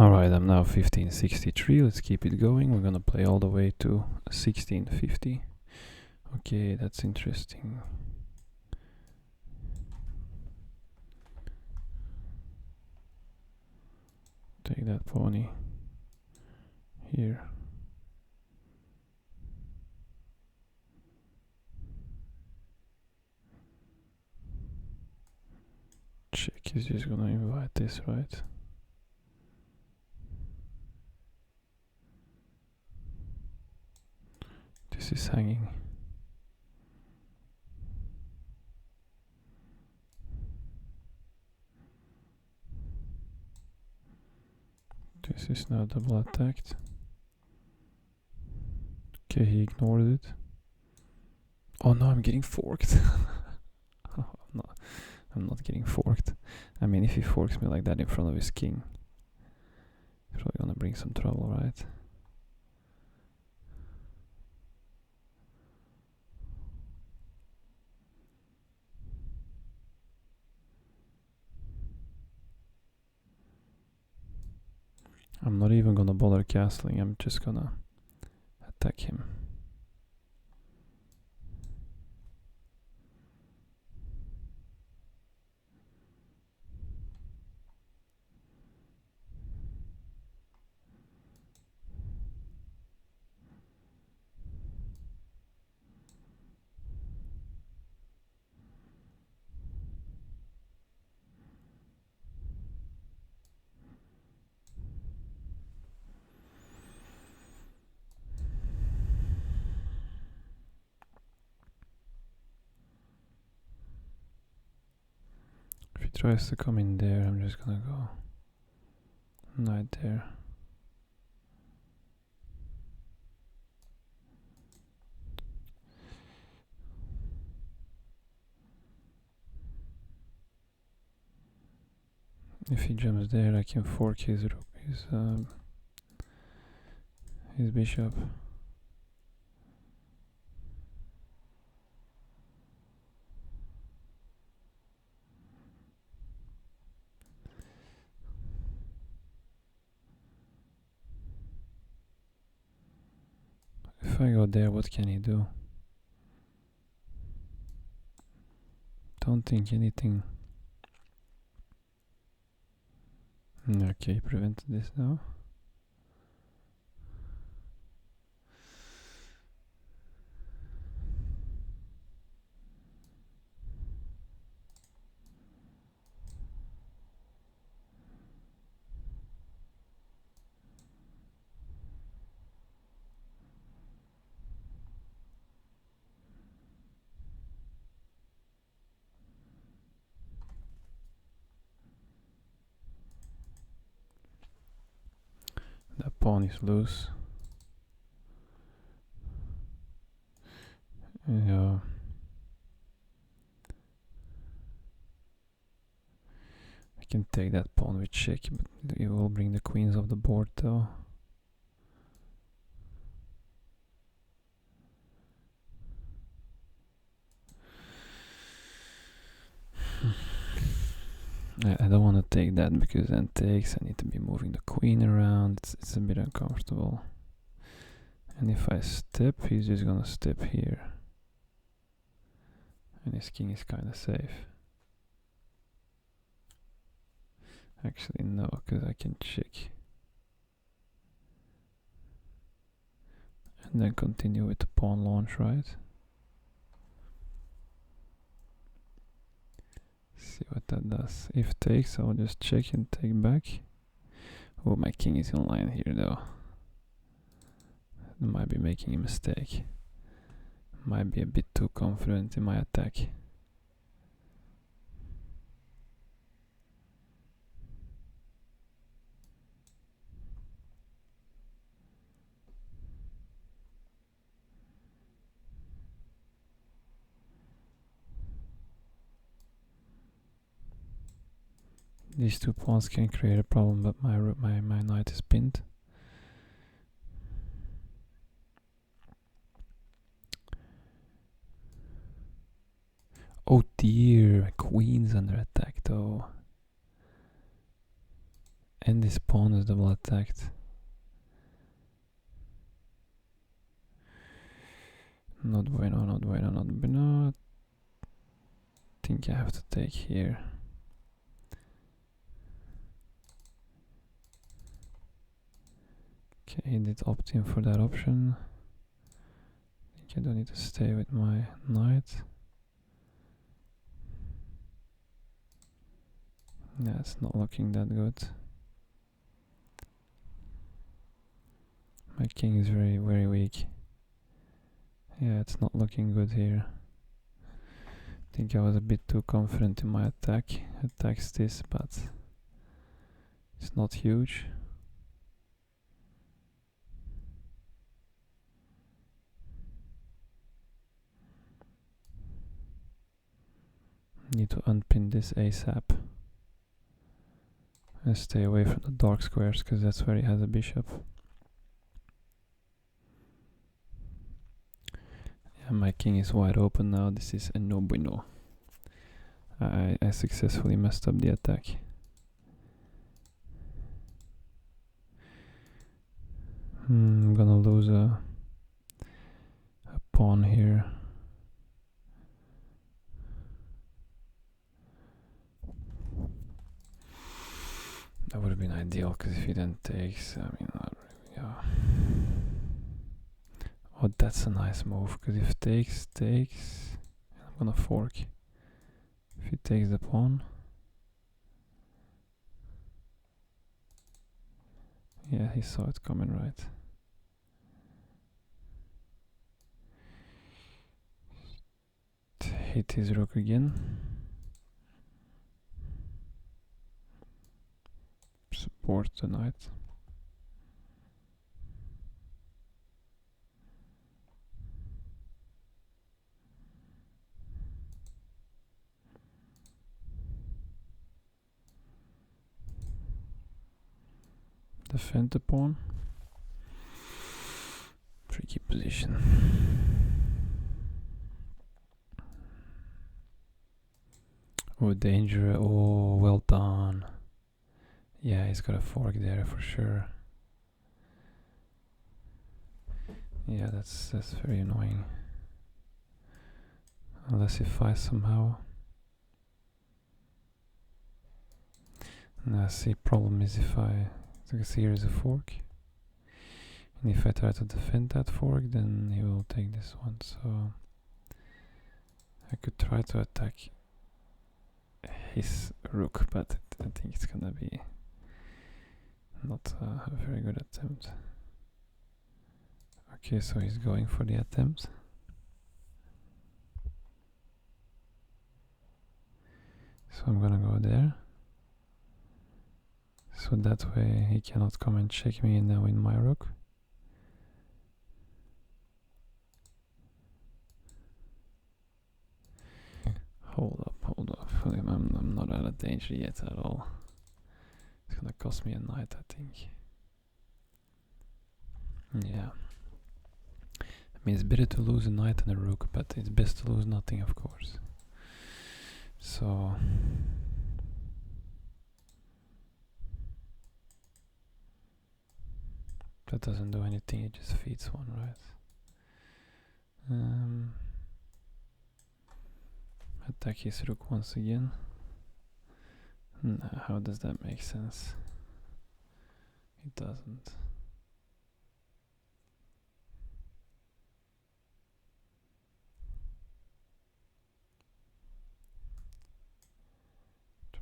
Alright, I'm now 1563. Let's keep it going. We're gonna play all the way to 1650. Okay, that's interesting. Take that pony here. Check is just gonna invite this, right? This is hanging. This is now double attacked. Okay, he ignored it. Oh no, I'm getting forked. Oh, I'm not getting forked. I mean, if he forks me like that in front of his king, it's probably gonna bring some trouble, right? I'm not even gonna bother castling, I'm just gonna attack him. If he tries to come in there, I'm just gonna go knight there. If he jumps there, I can fork his bishop. If I go there, what can he do? Don't think anything. Okay, prevented this now. That pawn is loose. Yeah. I can take that pawn with check, but it will bring the queens off the board though. I don't want to take that because then takes. I need to be moving the queen around. It's a bit uncomfortable. And if I step, he's just gonna step here. And his king is kind of safe. Actually, no, because I can check. And then continue with the pawn launch, right? See what that does. If takes, I'll just check and take back. Oh, my king is in line here though. I might be making a mistake. Might be a bit too confident in my attack. These two pawns can create a problem, but my knight is pinned. Oh dear, queen's under attack though. And this pawn is double attacked. Not bueno, not bueno, not bueno. I think I have to take here. Okay, I did opt in for that option. I think I don't need to stay with my knight. Yeah, it's not looking that good. My king is very, very weak. Yeah, it's not looking good here. I think I was a bit too confident in my attack. Attacks this, but it's not huge. Need to unpin this ASAP. And stay away from the dark squares, because that's where he has a bishop. Yeah, my king is wide open now. This is a no bueno. I successfully messed up the attack. I'm gonna lose a pawn here. That would have been ideal, because if he then takes, I mean, yeah. Oh, that's a nice move, because if takes, I'm gonna fork. If he takes the pawn. Yeah, he saw it coming, right? Hit his rook again. Support the knight. Defend the pawn. Tricky position. Oh, danger. Oh, well done. Yeah, he's got a fork there for sure. Yeah, that's very annoying. Unless if I somehow... Now, see, problem is if I... Because here is a fork. And if I try to defend that fork, then he will take this one, so... I could try to attack his rook, but I think it's gonna be not a very good attempt. Okay, so he's going for the attempt. So I'm gonna go there. So that way he cannot come and check me and now win my rook. Hold up. I'm not out of danger yet at all. It's gonna cost me a knight, I think. Yeah. I mean, it's better to lose a knight than a rook, but it's best to lose nothing, of course. So... that doesn't do anything, it just feeds one, right? Attack his rook once again. Nah, how does that make sense? It doesn't.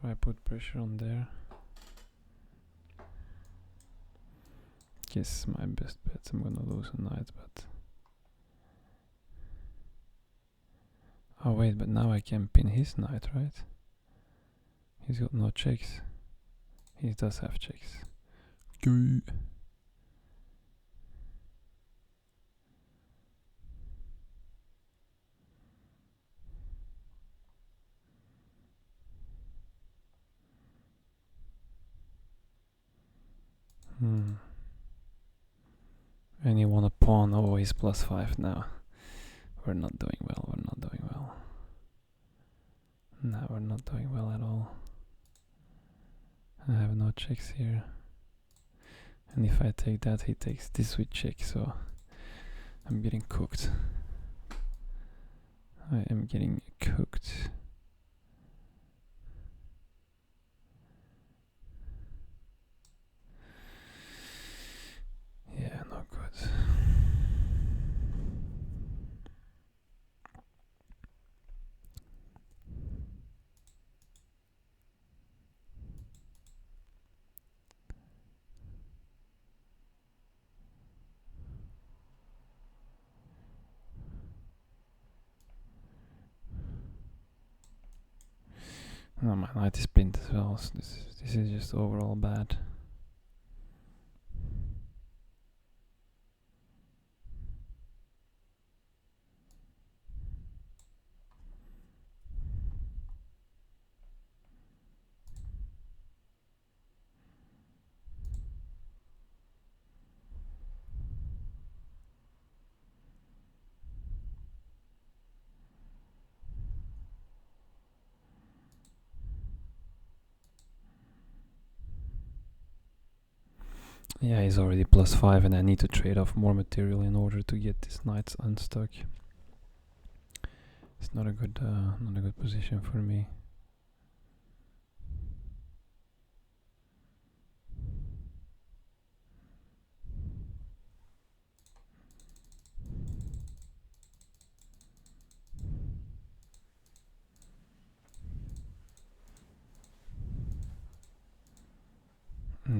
Try put pressure on there. Guess my best bet. I'm gonna lose a knight, but... Oh wait, but now I can pin his knight, right? He's got no checks. He does have checks. Go. And he won a pawn. Oh, he's +5 now. We're not doing well. No, we're not doing well at all. I have no checks here. And if I take that, he takes this with check, so I'm getting cooked. I am getting cooked. Yeah, not good. No, my knight is pinned as well, so this is just overall bad. Yeah, he's already +5 and I need to trade off more material in order to get this knight unstuck. It's not a good position for me.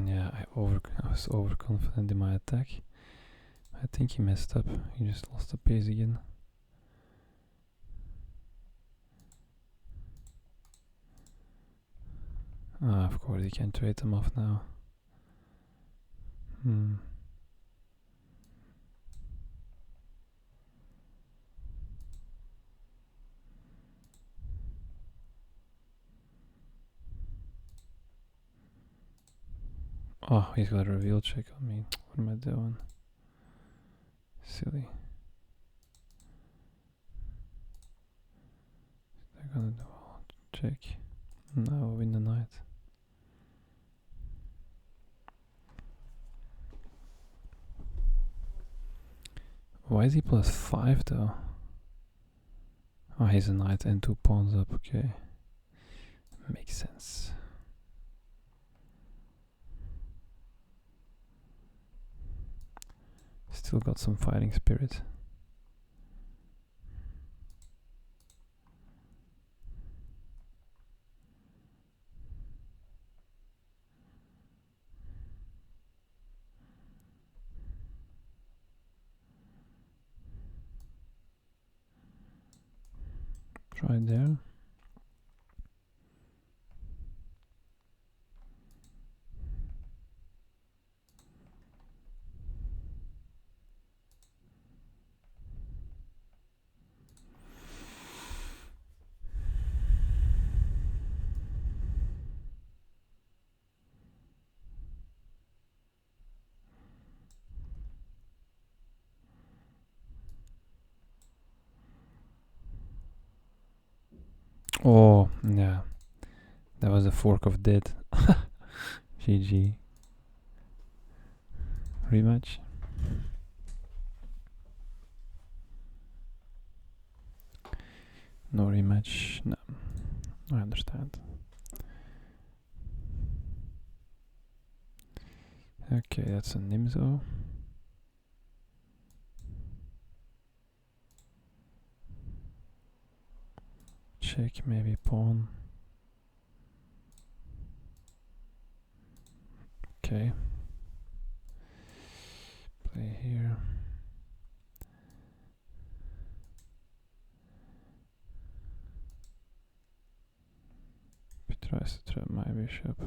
Yeah, I was overconfident in my attack. I think he messed up. He just lost the pace again. Ah, of course he can trade them off now. Oh, he's got a reveal check on me. What am I doing? Silly. They're gonna do all check. Now win the knight. Why is he +5 though? Oh, he's a knight and 2 pawns up, okay. Makes sense. Still got some fighting spirit. Right there. Oh, yeah. That was a fork of death. GG. Rematch. No rematch. No. I understand. Okay, that's a Nimzo. Check, maybe pawn. Okay. Play here. He tries to trap my bishop.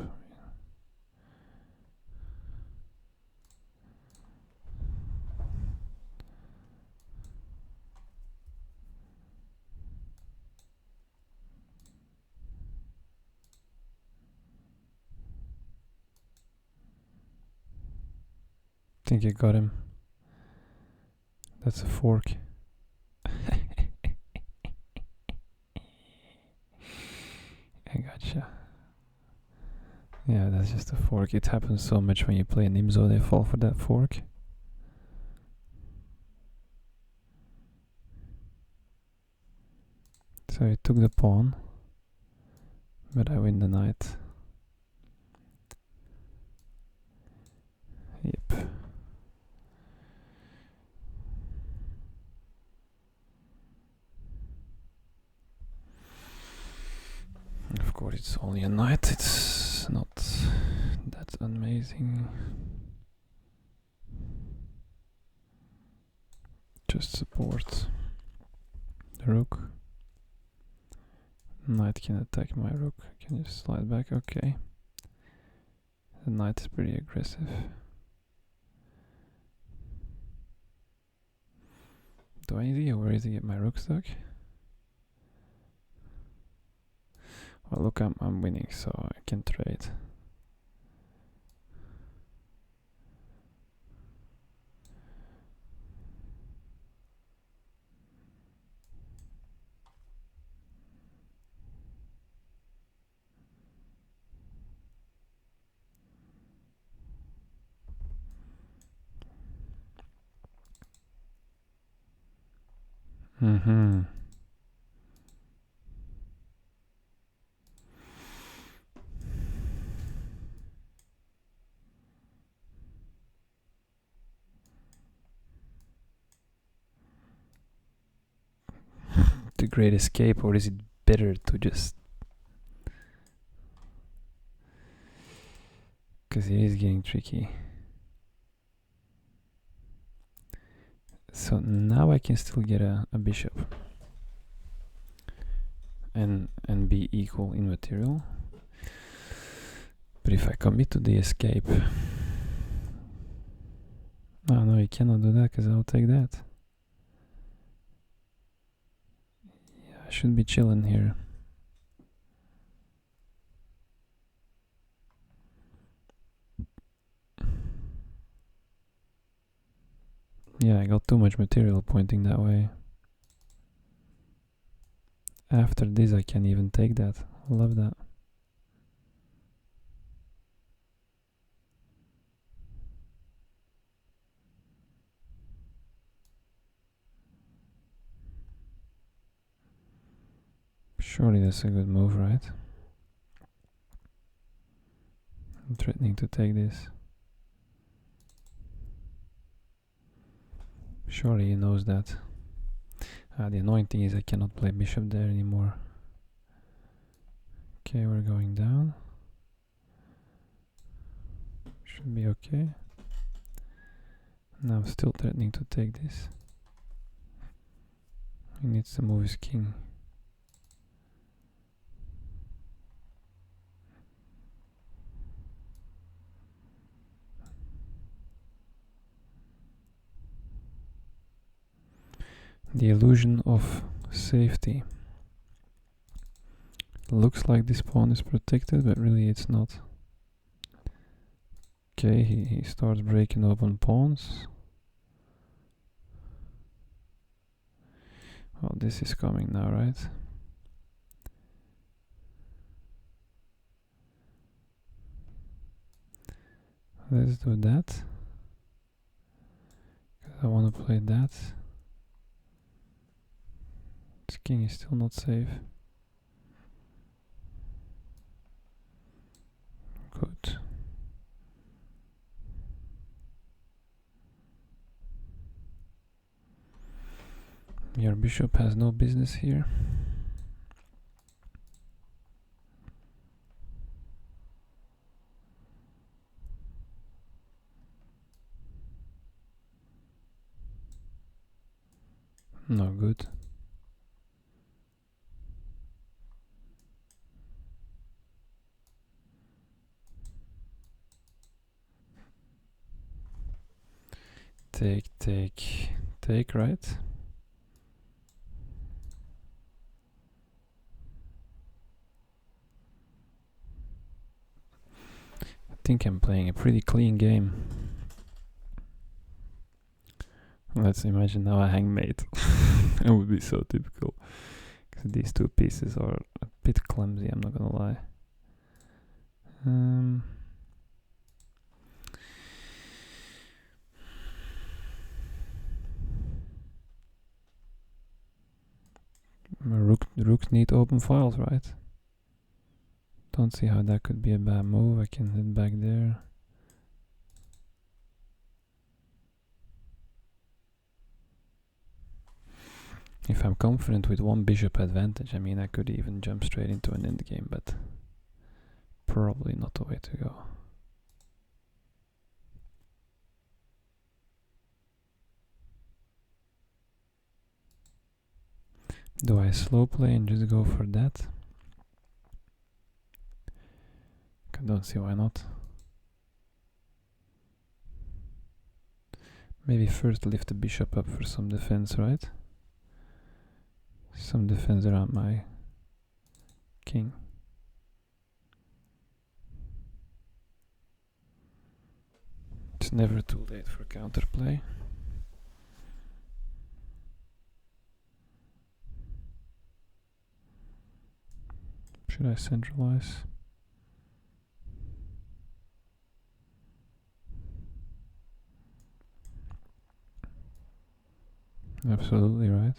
Think I got him. That's a fork. I gotcha. Yeah, that's just a fork. It happens so much when you play Nimzo, they fall for that fork. So he took the pawn, but I win the knight. Yep. Of course, it's only a knight. It's not that amazing. Just support the rook. Knight can attack my rook. Can you slide back? Okay. The knight is pretty aggressive. Do I need to get worried to get my rook stuck? Well, look, I'm winning, so I can trade. Mm-hmm. The great escape, or is it better to just... Because it is getting tricky. So now I can still get a bishop and be equal in material. But if I commit to the escape... Oh no, you cannot do that because I'll take that. Yeah, I should be chilling here. Yeah, I got too much material pointing that way. After this I can even take that. I love that. Surely that's a good move, right? I'm threatening to take this. Surely he knows that. The annoying thing is I cannot play bishop there anymore. Okay, we're going down. Should be okay. Now I'm still threatening to take this. He needs to move his king. The illusion of safety. Looks like this pawn is protected, but really it's not. Okay, he starts breaking open pawns. Well, this is coming now, right? Let's do that. Because I want to play that. This king is still not safe. Good. Your bishop has no business here. No good. Take, right? I think I'm playing a pretty clean game. Let's imagine now a hangmate. It would be so typical. Because these two pieces are a bit clumsy, I'm not gonna lie. Rook need open files, right? Don't see how that could be a bad move. I can hit back there. If I'm confident with one bishop advantage, I mean I could even jump straight into an endgame, but probably not the way to go. Do I slow play and just go for that? I don't see why not. Maybe first lift the bishop up for some defense, right? Some defense around my king. It's never too late for counterplay. Should I centralize? Absolutely right.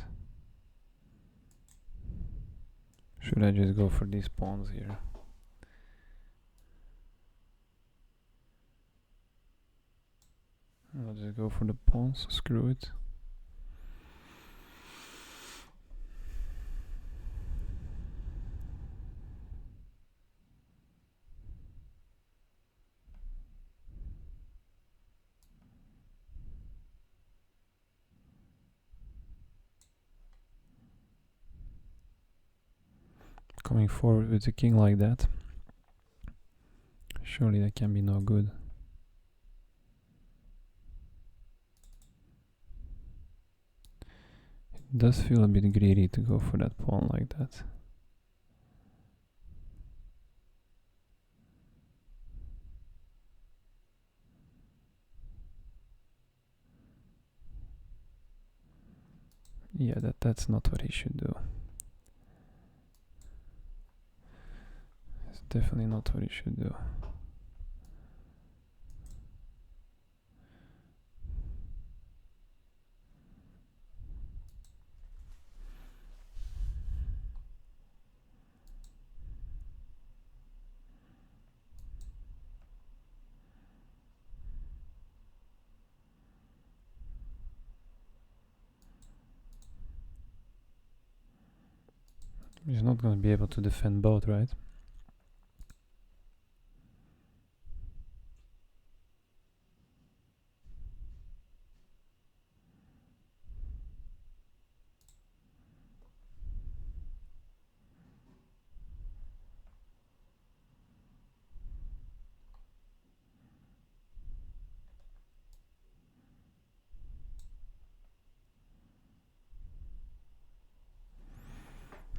Should I just go for these pawns here? I'll just go for the pawns, screw it. Coming forward with a king like that, surely that can be no good. It does feel a bit greedy to go for that pawn like that. Yeah, that's not what he should do. It's definitely not what he should do. He's not going to be able to defend both, right?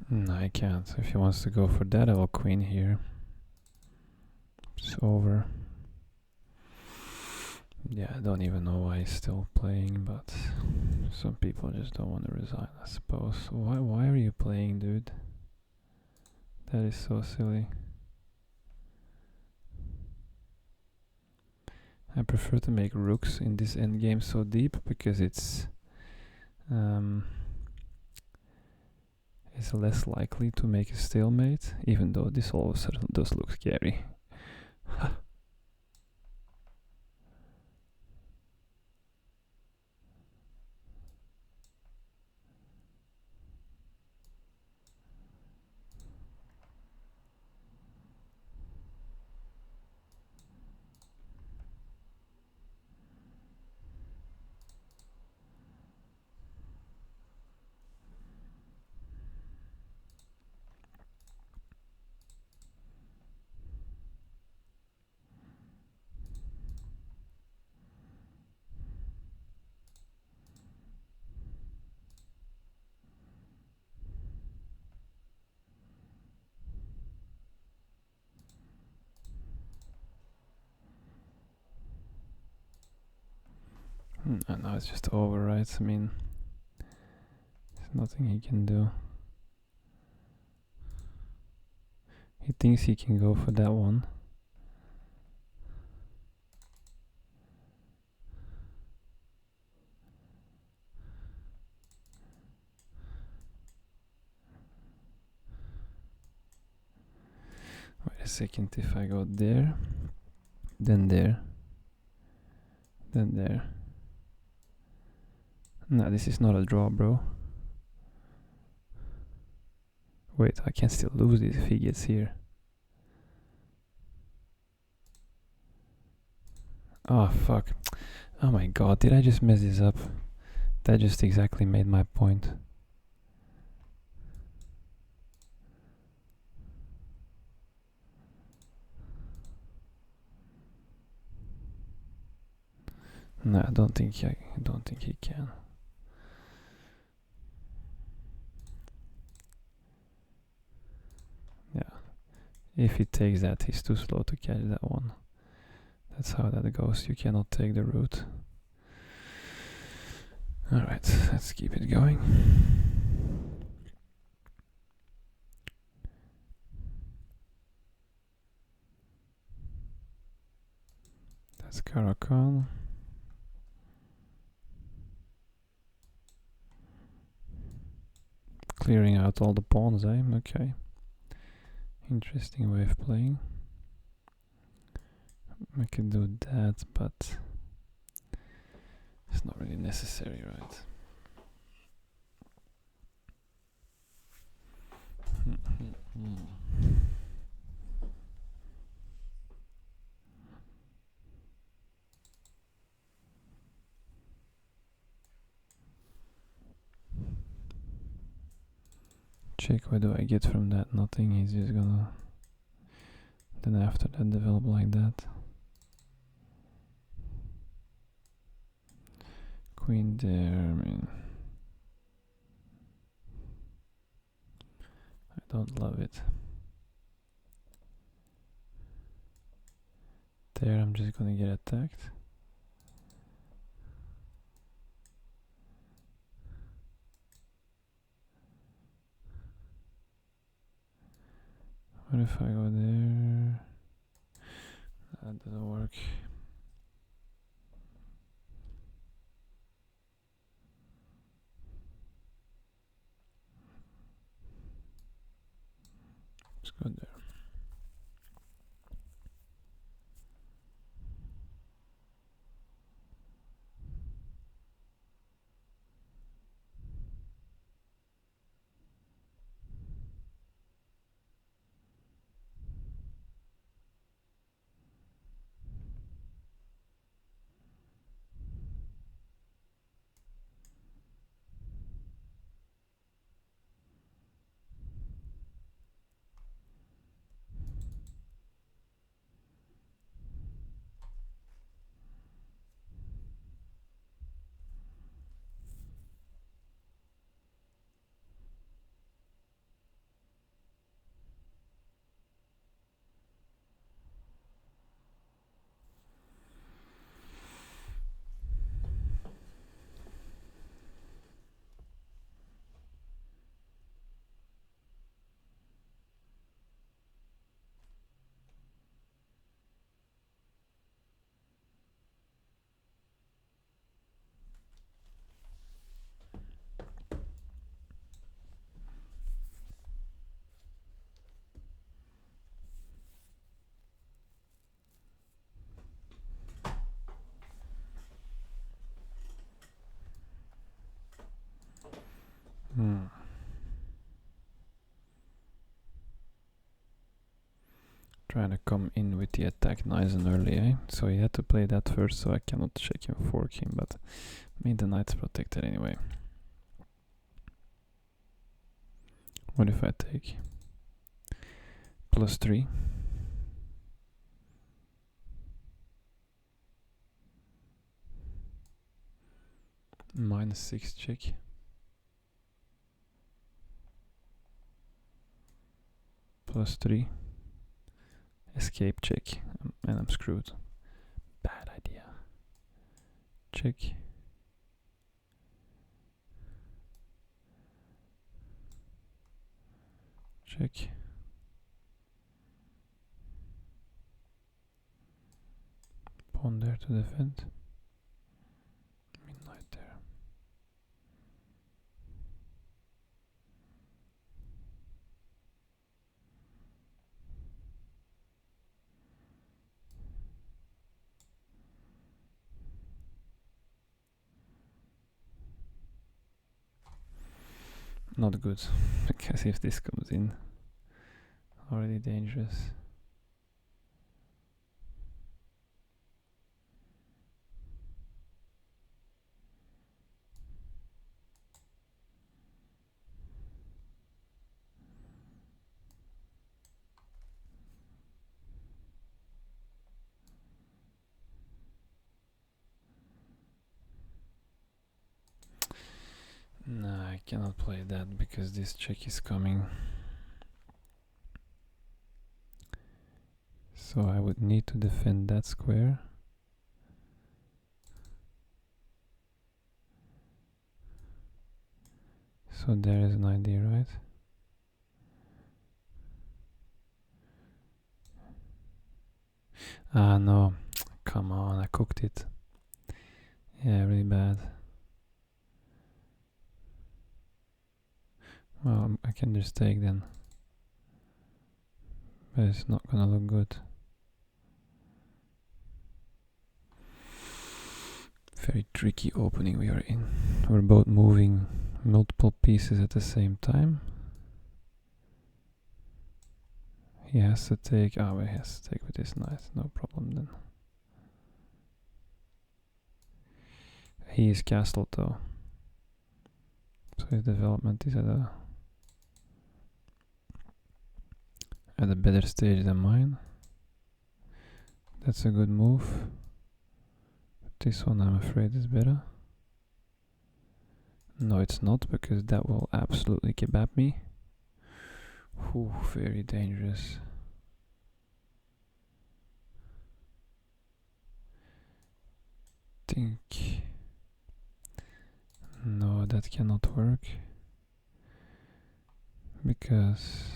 No, I can't. If he wants to go for that, I will queen here. It's over. Yeah, I don't even know why he's still playing, but some people just don't want to resign, I suppose. Why are you playing, dude? That is so silly. I prefer to make rooks in this endgame so deep because it's less likely to make a stalemate, even though this all of a sudden does look scary. And now it's just over, right? I mean, there's nothing he can do. He thinks he can go for that one, a second if I go there, then there, then there. Nah, this is not a draw, bro. Wait, I can still lose this if he gets here. Oh, fuck. Oh my god, did I just mess this up? That just exactly made my point. No, I don't think he can. Yeah. If he takes that, he's too slow to catch that one. That's how that goes. You cannot take the route. Alright, let's keep it going. That's Caracal. Clearing out all the pawns, eh? Okay. Interesting way of playing. I can do that, but it's not really necessary, right? Check, what do I get from that? Nothing. He's just gonna then after that develop like that. Queen there, I mean, I don't love it. There, I'm just gonna get attacked. What if I go there? That doesn't work. Let's go there. Trying to come in with the attack nice and early, eh? So he had to play that first, so I cannot check him, fork him, but made the knight's protected anyway. What if I take +3? -6 check. +3. Escape check. And I'm screwed. Bad idea. Check. Check. Pawn there to defend. Midnight there. Not good, because if this comes in, already dangerous. Nah, I cannot play that because this check is coming. So I would need to defend that square. So there is an idea, right? Ah, no. Come on, I cooked it. Yeah, really bad. Well, I can just take then. But it's not gonna look good. Very tricky opening we are in. We're both moving multiple pieces at the same time. He has to take. Oh, he has to take with this knight. No problem then. He is castled though. So his development is at a better stage than mine. That's a good move. But this one I'm afraid is better. No, it's not, because that will absolutely kebab me. Ooh, very dangerous. Think. No, that cannot work. Because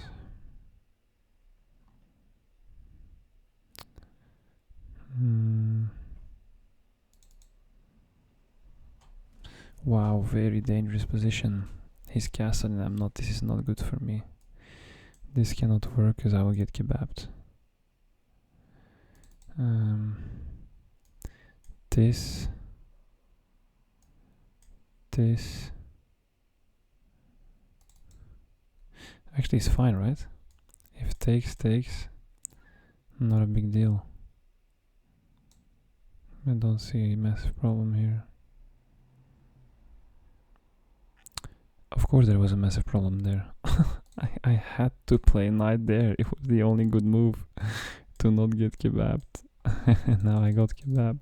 wow, very dangerous position. He's castled and I'm not. This is not good for me. This cannot work because I will get kebabbed. This. Actually, it's fine, right? If takes, not a big deal. I don't see a massive problem here. Of course there was a massive problem there. I had to play knight there. It was the only good move to not get kebabbed. And now I got kebabbed.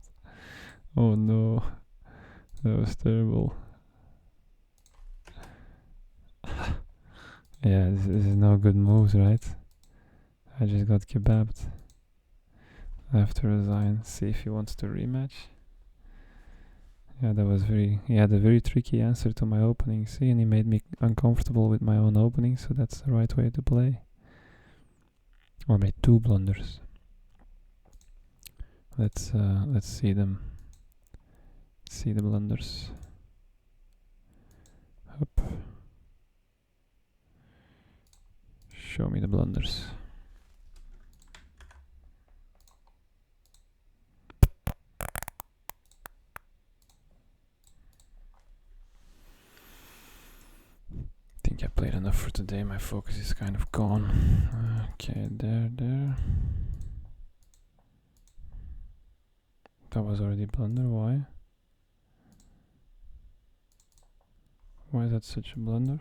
Oh no. That was terrible. Yeah, this is no good moves, right? I just got kebabbed. I have to resign. See if he wants to rematch. Yeah, that was he had a very tricky answer to my opening. See, and he made me uncomfortable with my own opening, so that's the right way to play. Or made two blunders. Let's see them. See the blunders. Up. Show me the blunders. I think I played enough for today. My focus is kind of gone. Okay, there. That was already blunder. Why? Why is that such a blunder?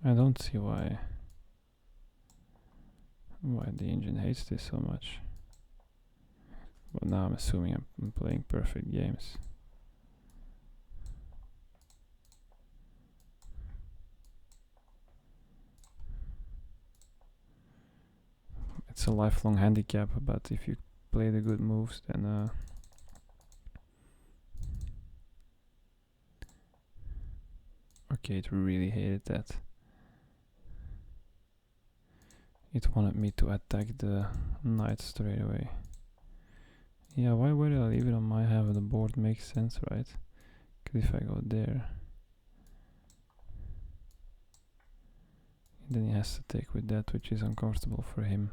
I don't see why the engine hates this so much. But now I'm assuming I'm playing perfect games. It's a lifelong handicap, but if you play the good moves, then okay, it really hated that. It wanted me to attack the knight straight away. Yeah, why would I leave it on my half of the board? Makes sense, right? Because if I go there, then he has to take with that, which is uncomfortable for him.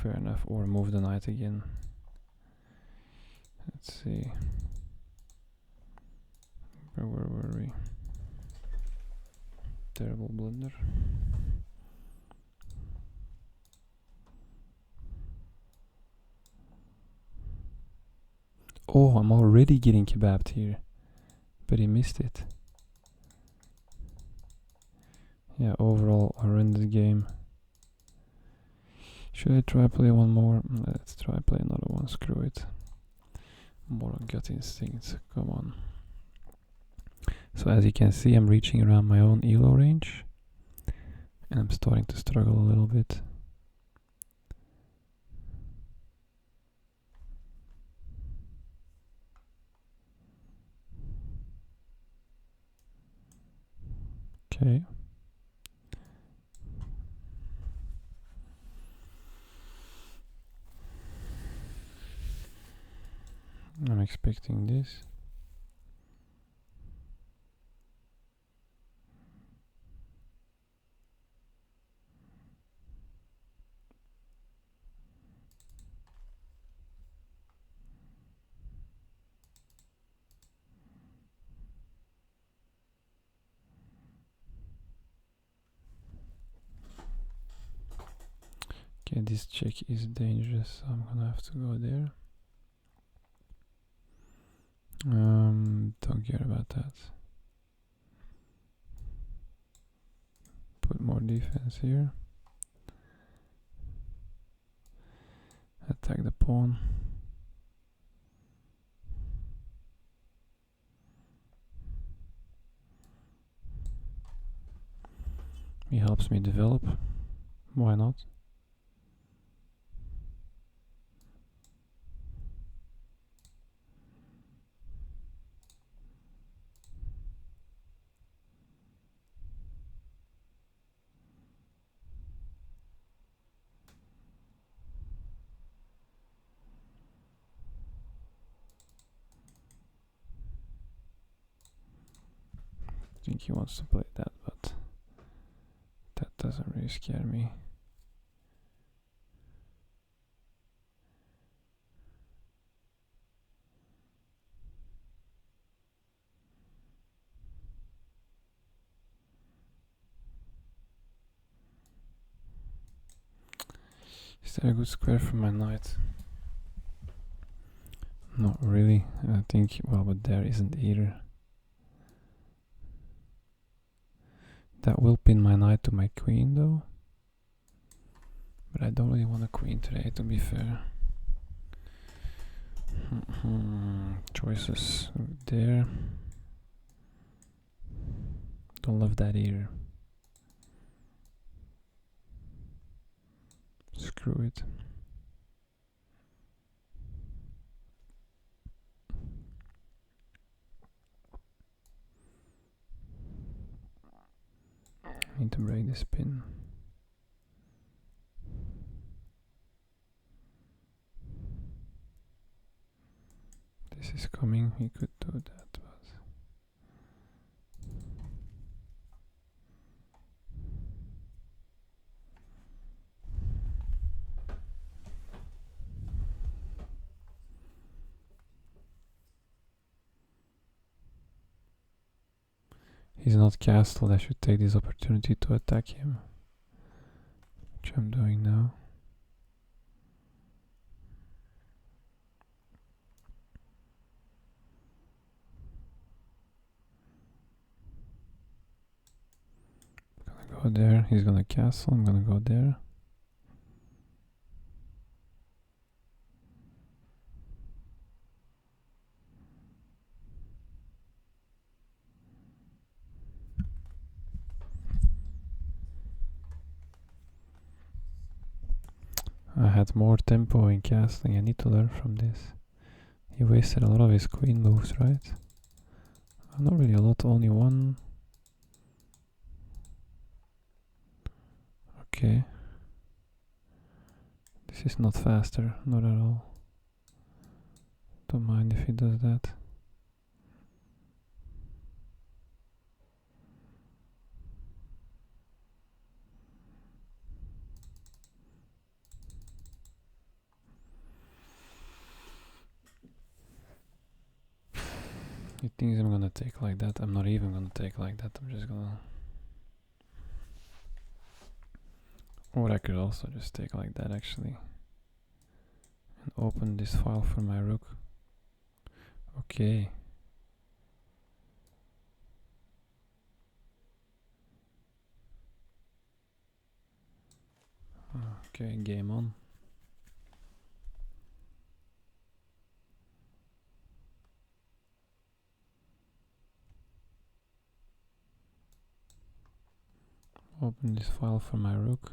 Fair enough. Or move the knight again. Let's see. Where were we? Terrible blunder. Oh, I'm already getting kebabbed here. But he missed it. Yeah, overall horrendous game. Should I try play one more? Let's try play another one. Screw it. More on gut instincts. Come on. So as you can see, I'm reaching around my own elo range. And I'm starting to struggle a little bit. Okay. I'm expecting this. Okay, this check is dangerous, so I'm gonna have to go there. Don't care about that. Put more defense here. Attack the pawn. He helps me develop. Why not? I think he wants to play that, but that doesn't really scare me. Is there a good square for my knight? Not really. I think, well, but there isn't either. That will pin my knight to my queen though. But I don't really want a queen today, to be fair. Choices there. Don't love that either. Screw it. I need to break this pin. This is coming, he could do that, but he's not castled. I should take this opportunity to attack him, which I'm doing now. Go there, he's gonna castle, I'm gonna go there. I had more tempo in castling, I need to learn from this. He wasted a lot of his queen moves, right? Not really a lot, only one. Okay. This is not faster, not at all. Don't mind if he does that. He thinks I'm gonna take like that. I'm not even gonna take like that. I'm just gonna... Or I could also just take like that actually. And open this file for my rook. Okay. Okay, game on. Open this file for my rook.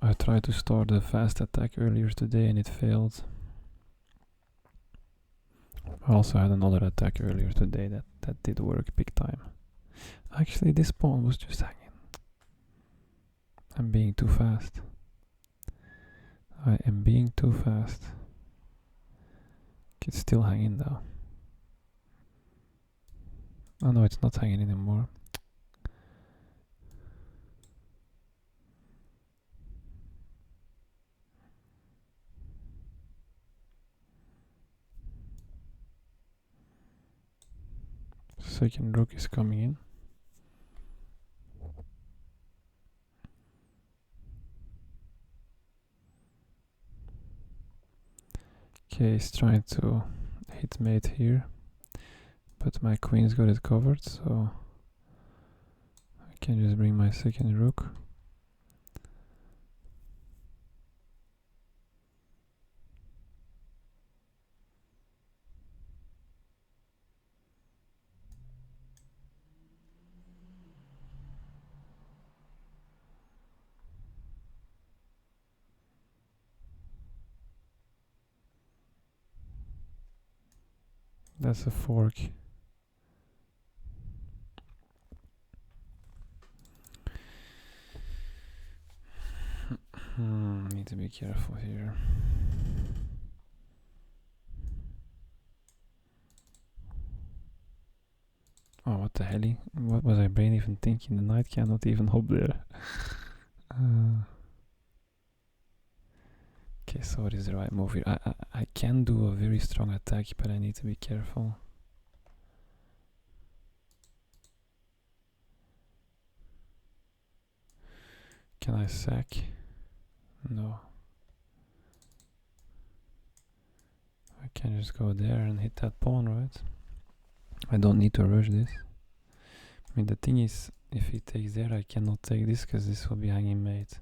I tried to start a fast attack earlier today and it failed. I also had another attack earlier today that did work big time. Actually, this pawn was just hanging. I'm being too fast. I am being too fast. It's still hanging though. Oh no, it's not hanging anymore. Second rook is coming in. Okay, he's trying to hit mate here, but my queen's got it covered, so I can just bring my second rook. That's a fork. Need to be careful here. Oh, what the hell? What was I brain even thinking? The knight cannot even hop there. Okay, so what is the right move here? I can do a very strong attack, but I need to be careful. Can I sack? No. I can just go there and hit that pawn, right? I don't need to rush this. I mean, the thing is, if he takes there, I cannot take this because this will be hanging mate.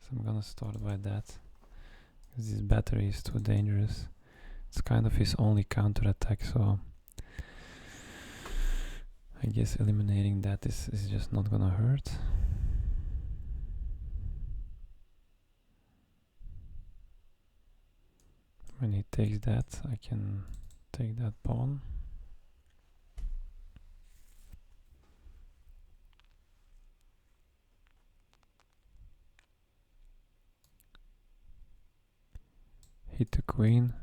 So I'm gonna start by that. Because this battery is too dangerous. It's kind of his only counter attack, so I guess eliminating that is just not gonna hurt. When he takes that, I can take that pawn. Hit the queen.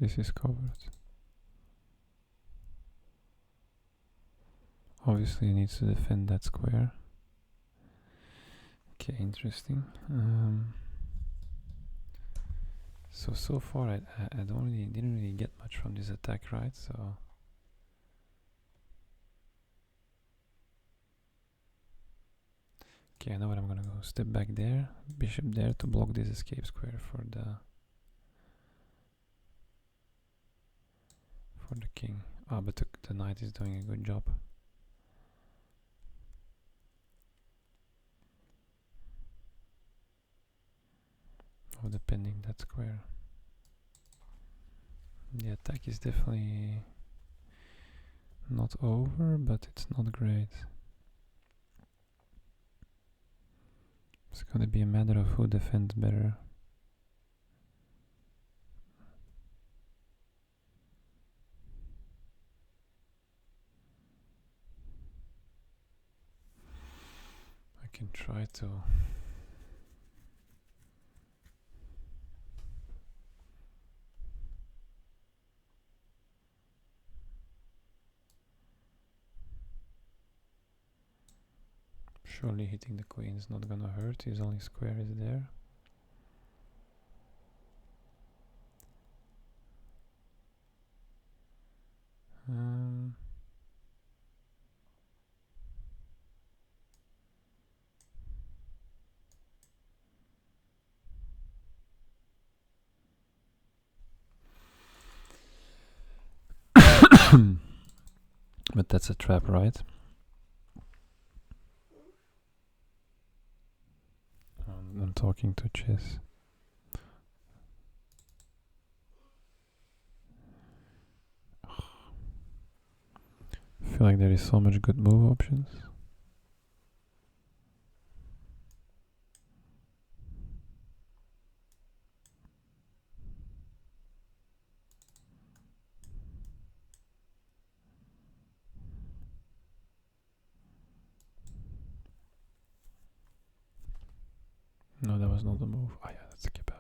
This is covered. Obviously he needs to defend that square. Okay, interesting. So far I didn't really get much from this attack, right? So okay, I know what I'm gonna go. Step back there, bishop there to block this escape square for the king. Ah, but the knight is doing a good job. Of defending that square. The attack is definitely not over, but it's not great. It's gonna be a matter of who defends better. I can try to Surely hitting the queen is not gonna hurt, his only square is there. But that's a trap, right? I'm talking to chess. I feel like there is so much good move options. No, that was not the move. Oh yeah, that's a kebab.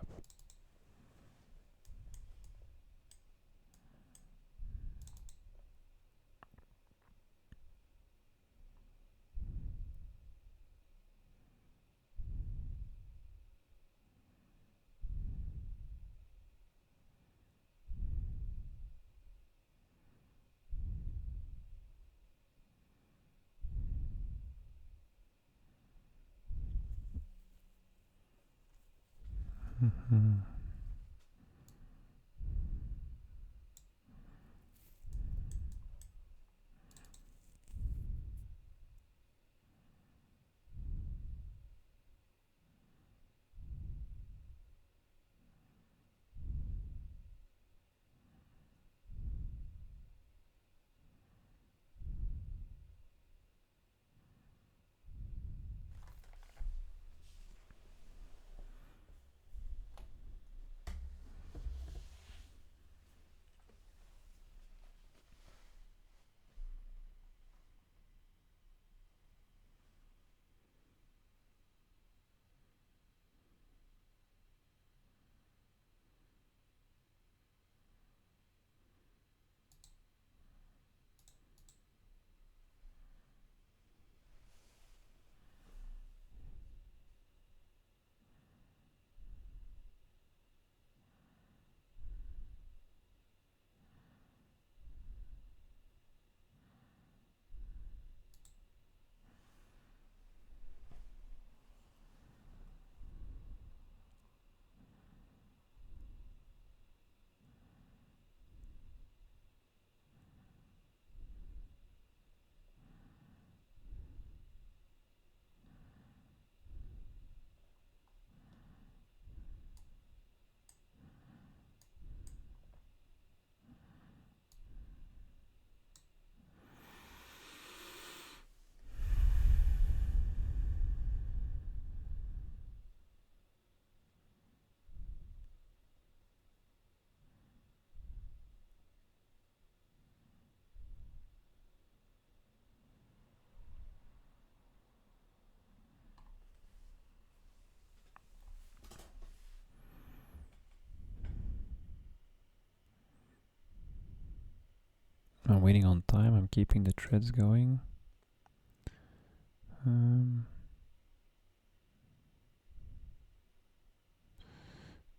Mm-hmm. I'm waiting on time. I'm keeping the threads going. I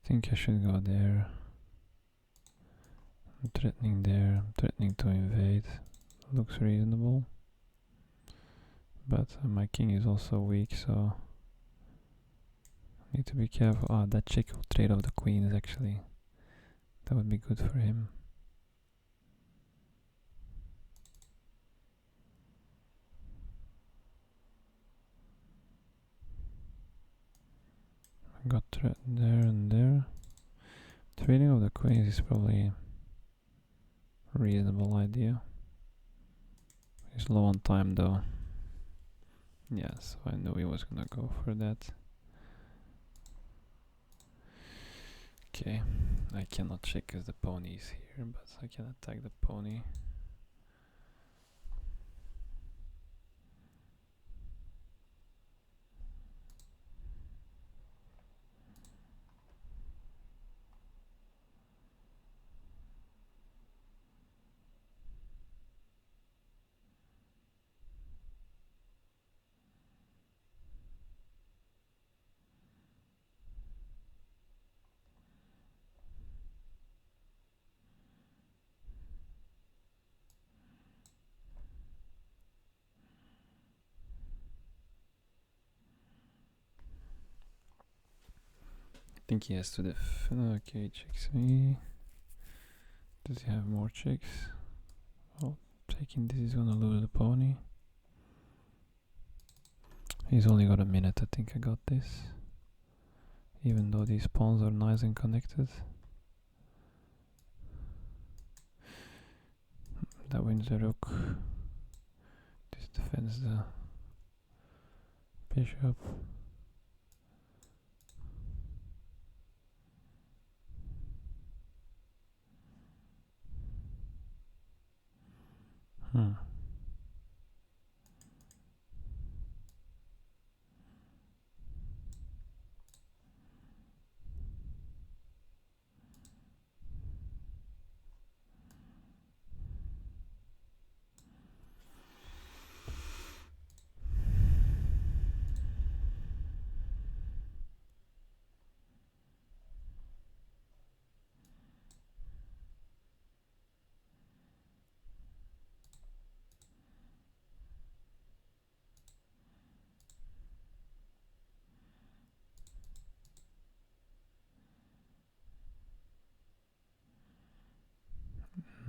think I should go there. I'm threatening there. I'm threatening to invade. Looks reasonable. But my king is also weak, so I need to be careful. Ah, that check will trade off the queens actually. That would be good for him. I got threat there and there. Trading of the queens is probably a reasonable idea. He's low on time though. Yeah, so I knew he was gonna go for that. Okay, I cannot check because the pony is here, but I can attack the pony. think he has to okay, checks me. Does he have more checks? Oh, taking this is gonna lose the pony. He's only got a minute, I think I got this. Even though these pawns are nice and connected. That wins the rook. This defends the bishop. Hmm.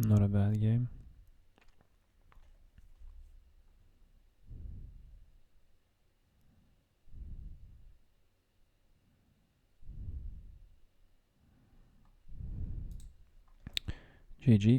Not a bad game. GG.